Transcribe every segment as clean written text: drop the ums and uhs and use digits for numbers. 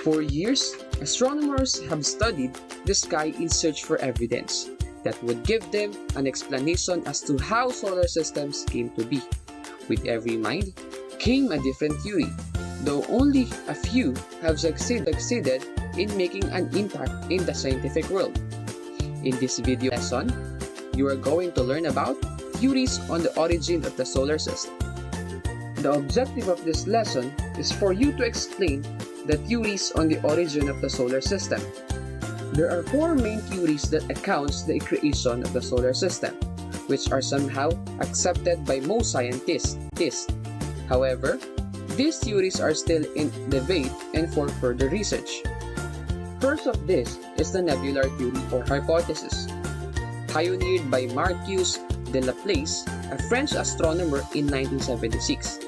For years, astronomers have studied the sky in search for evidence that would give them an explanation as to how solar systems came to be. With every mind came a different theory, though only a few have succeeded in making an impact in the scientific world. In this video lesson, you are going to learn about theories on the origin of the solar system. The objective of this lesson is for you to explain the theories on the origin of the solar system. There are four main theories that accounts the creation of the solar system, which are somehow accepted by most scientists. However, these theories are still in debate and for further research. First of this is the nebular theory or hypothesis, pioneered by Marcus de Laplace, a French astronomer in 1976.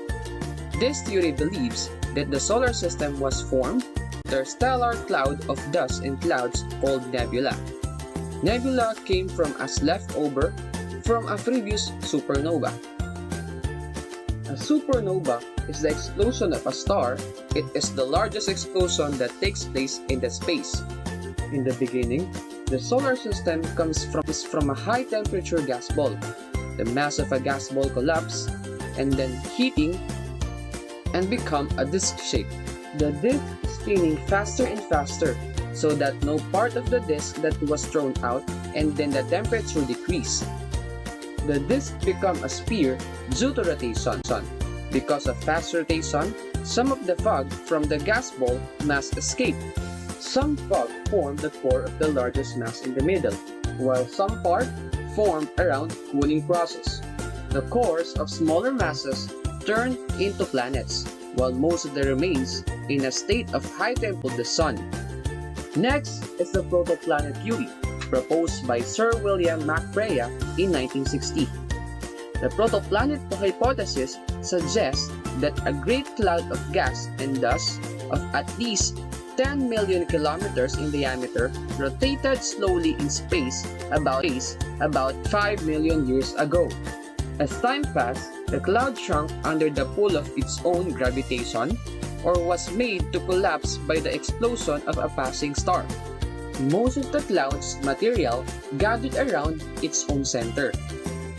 This theory believes that the solar system was formed through a stellar cloud of dust and clouds called nebula. Nebula came from as leftover from a previous supernova. A supernova is the explosion of a star. It is the largest explosion that takes place in the space. In the beginning, the solar system comes from a high-temperature gas ball. The mass of a gas ball collapses and then heating and become a disc shape. The disc spinning faster and faster so that no part of the disc that was thrown out, and then the temperature decreased. The disc become a sphere due to rotation. Because of fast rotation, some of the fog from the gas ball mass escaped. Some fog formed the core of the largest mass in the middle, while some part formed around cooling process. The cores of smaller masses turned into planets, while most of the remains in a state of high temperature the sun. Next is the protoplanet theory, proposed by Sir William McCrea in 1960. The protoplanet hypothesis suggests that a great cloud of gas and dust of at least 10 million kilometers in diameter rotated slowly in space about 5 million years ago. As time passed, the cloud shrunk under the pull of its own gravitation, or was made to collapse by the explosion of a passing star. Most of the cloud's material gathered around its own center.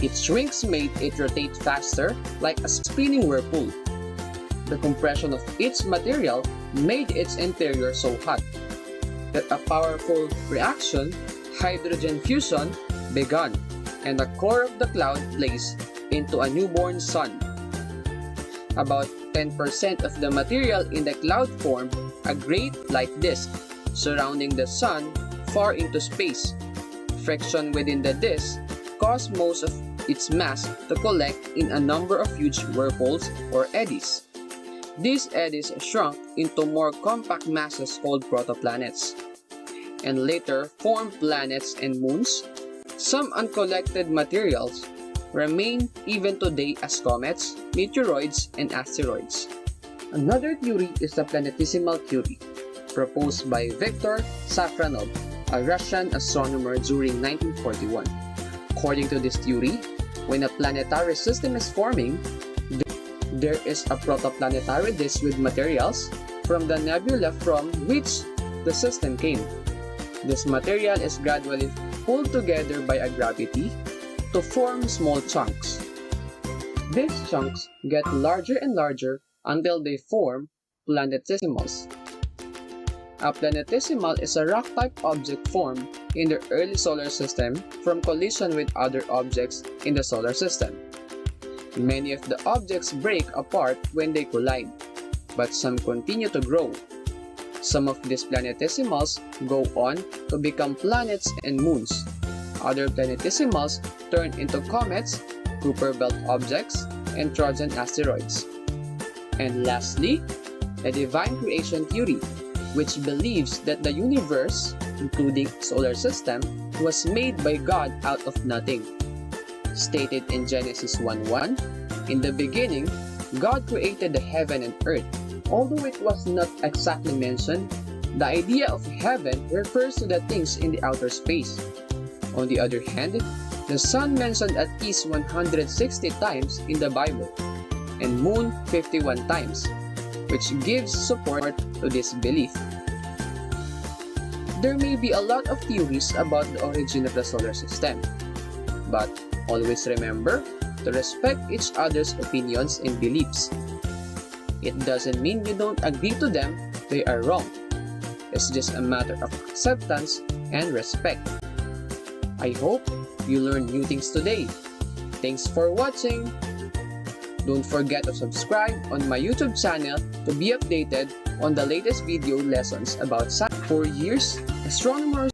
Its shrinks made it rotate faster, like a spinning whirlpool. The compression of its material made its interior so hot that a powerful reaction, hydrogen fusion, began, and the core of the cloud blazed into a newborn sun. About 10% of the material in the cloud formed a great light disk surrounding the sun far into space. Friction within the disk caused most of its mass to collect in a number of huge whirlpools or eddies. These eddies shrunk into more compact masses called protoplanets, and later formed planets and moons. Some uncollected materials remain even today as comets, meteoroids, and asteroids. Another theory is the planetesimal theory, proposed by Viktor Safronov, a Russian astronomer during 1941. According to this theory, when a planetary system is forming, there is a protoplanetary disk with materials from the nebula from which the system came. This material is gradually pulled together by a gravity to form small chunks. These chunks get larger and larger until they form planetesimals. A planetesimal is a rock-type object formed in the early solar system from collision with other objects in the solar system. Many of the objects break apart when they collide, but some continue to grow. Some of these planetesimals go on to become planets and moons. Other planetesimals turn into comets, Kuiper belt objects, and Trojan asteroids. And lastly, the divine creation theory, which believes that the universe, including solar system, was made by God out of nothing. Stated in Genesis 1:1, in the beginning, God created the heaven and earth. Although it was not exactly mentioned, the idea of heaven refers to the things in the outer space. On the other hand, the sun mentioned at least 160 times in the Bible, and moon 51 times, which gives support to this belief. There may be a lot of theories about the origin of the solar system, but always remember to respect each other's opinions and beliefs. It doesn't mean you don't agree to them, they are wrong. It's just a matter of acceptance and respect. I hope you learned new things today. Thanks for watching! Don't forget to subscribe on my YouTube channel to be updated on the latest video lessons about science. For years, astronomers